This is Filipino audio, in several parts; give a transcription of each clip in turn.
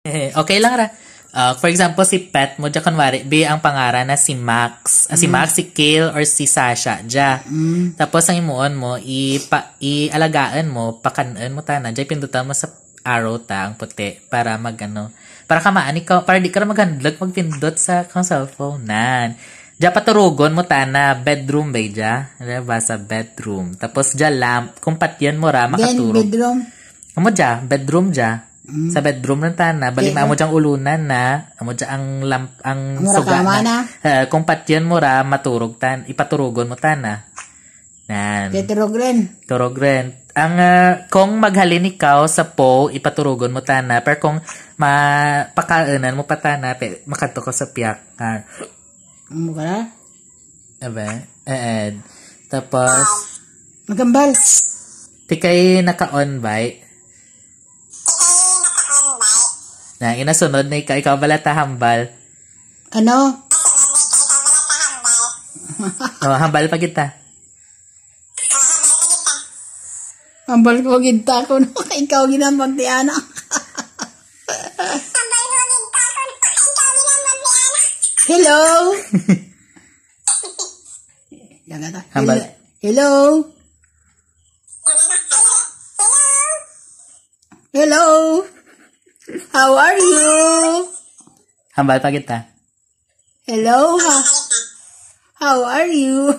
Okay lang ra. For example, si Pet mo, dya kunwari, B ang pangaran na si Max. Si Max, si Kale, or si Sasha, dya. Tapos, ang imuon mo, ialagaan mo, pakanaan mo tana, dya pindutan mo sa arrow ta, ang puti, para para kamaan ikaw, para di ka na maghandlag, magpindot sa kang cellphone, nan. Dya paturugon mo tana, bedroom ba dya? Diba, sa bedroom. Tapos, dya lamp, kung patyan mo ra, makaturog. Bedroom? Amo dya, bedroom dya. Sa bedroom ng tana, bali mo dyang ulunan na, amo dya ang suga na. Kung patyan mo ra, maturog ipaturugon mo tana. Nan. Turog rin. Turog rin. Kung maghalin ikaw sa po, ipaturugon mo tana. Pero kung mapakaanan mo pa tana, makadto ko sa piyak. Ano ka na? Aba, tapos, magambal. Tikay naka-on by. Na inasunod na ikaw balata hambal. Ano? Hambal pa kita. Hambal ko ginta ko no. Ikaw ginambag ti ana. Hello. Hambal. Hello. Hello. How are you? Hambal pa kita. Hello. How are you?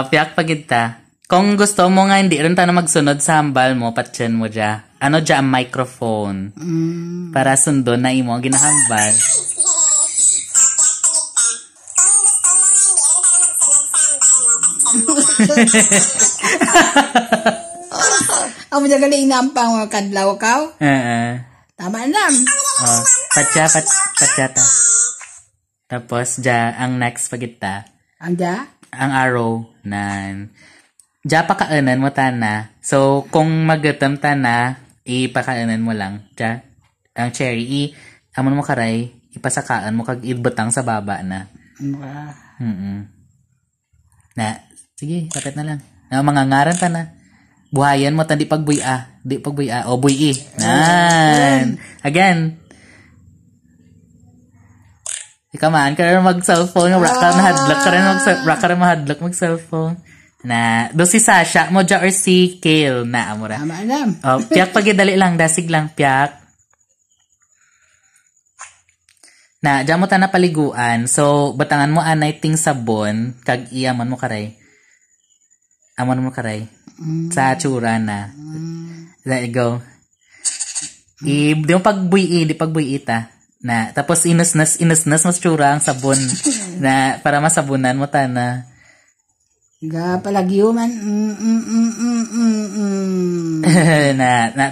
Piyak pa kita. Kung gusto mo nga hindi rin tayo magsunod sa hambal mo, patyan mo dya. Ano dya ang microphone? Para sundo na imo ginahambal. Amo dyan galing nampang mga kadlaw kaw? Tama na. Patya ta. Tapos, dya, ang next pagita. Ang dya? Ang arrow, nan. Dya pakaanan mo tana. So, kung magatam tana, ipakaanan mo lang. Dya, ang cherry, amon mo karay, ipasakaan mo kag ibutang sa baba na. Na, sige, kapit na lang. Na, mangangaran ta na. Buhayan mo tan di pagbuya. Di pagbuya. O, buyi. Nan. Again. Ikaw man, ka rin mag-cellphone. Rock ka rin mahadlok mag-cellphone. Na, do si Sasha mo dya or si Kale na amura. Tama na. O, piyak pagidali lang. Dasig lang, piyak. Na, dyan mo ta na paliguan. So, batangan mo anay ting sabon. Kag iyaman mo karay. Amon mo karay. Sa tsura na. There you go. Di mo pagbuyi ta. Na, tapos inusnas mas tsura ang sabon. Na, para masabunan mo ta na. Ga palagyo man.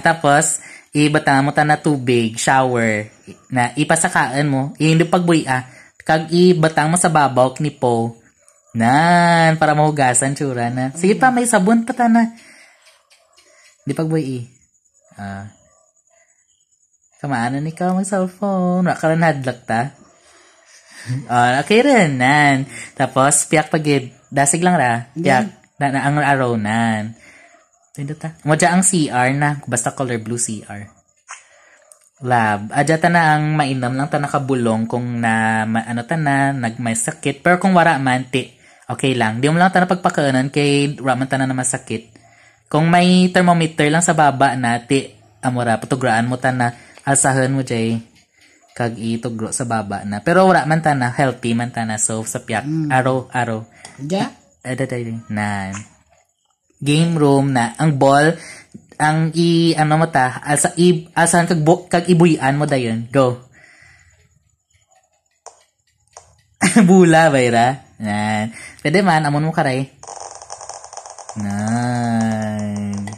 Tapos, ibatangan mo ta na tubig, shower. Na, ipasakaan mo. Hindi pagbuyi kag ibatang mo sa babaw ni po. Nan, para mahugasan tsura na. Sige pa, may sabon pa ta na. Di pagbuy Kamaanan ikaw mag-cellphone. Wala hadlak ta. Okay rin, nan. Tapos, piyak pagid. Dasig lang ra. Piyak. Ang araw, nan. Pindot ta. Modya ang CR na. Basta color blue CR. Lab. Adya ta na ang mainam lang ta nakabulong kung nagmay sakit. Pero kung wara man, okay lang. Di mo lang ta na pagpakaanan kay raman ta na masakit. Kung may thermometer lang sa baba na, amura, patugraan mo ta na, alsahan mo jay, kag itugro sa baba na. Pero wala man ta na, healthy man ta na. So, sa piyak, araw. Diya? Na. Game room na, ang ball, ang alsahan kag ibuyan mo dayon. Go. Bula, bayra. Nan. Pwede man, amon mo karay. Nan.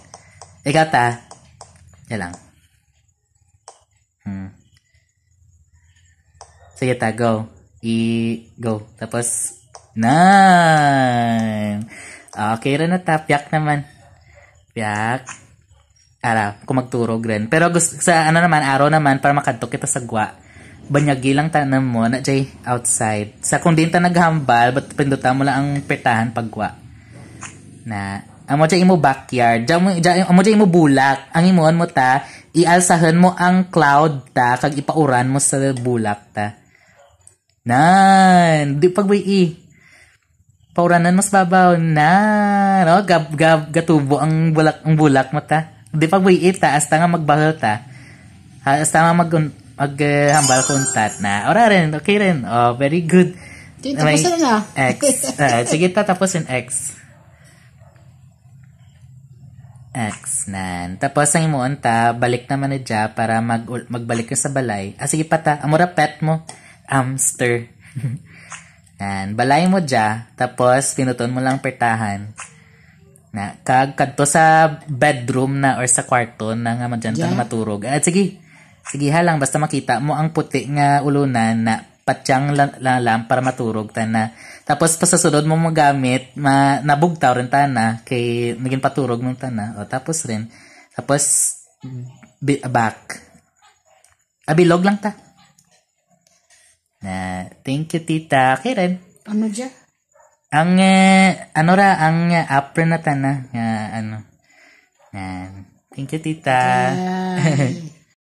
Ikaw ta. Yan lang. Sige ta, go. Go. Tapos, nan. Okay rin na ta. Piyak naman. Piyak. Kung magturog rin. Pero gusto, sa araw naman, para makadtok kita sa gwa. banyagi lang tanam mo na jay outside. Sa kung din ta naghambal, but pindutan mo lang ang pertahan pagwa. Na, amo jay imo backyard, amo jay imo bulak. Ang imuon mo ta, ialsahan mo ang cloud ta, kag ipauran mo sa bulak ta. Nan, di pagbay pauranan mas babaw na, no? Gatubo ang bulak mo ta. Di pagbay taas ta nga magbahal ta. Hasta nga maghambal kuntat na. Ora rin, okay rin. Oh, very good. Tapos na. X. Sige ta, tapos yung X. X nan. Tapos ang imuon ta, balik naman na dya para magbalik ka sa balay. Sige pa ta, amura pet mo. Hamster. Nan, balay mo dya, tapos pinuton mo lang pertahan. Na, kadto sa bedroom na or sa kwarto na nga madyan ta maturog. At sige halang, basta makita mo ang puti nga ulunan na patyang lalam para maturog ta na. Tapos pa sa sunod mo magamit, nabugtaw rin ta na, kay naging paturog nung ta na. O, tapos rin. Tapos, back. Bilog lang ta. Na, thank you, tita. Okay rin. Ano dyan? Ang, ang upper na ta na. Thank you, tita.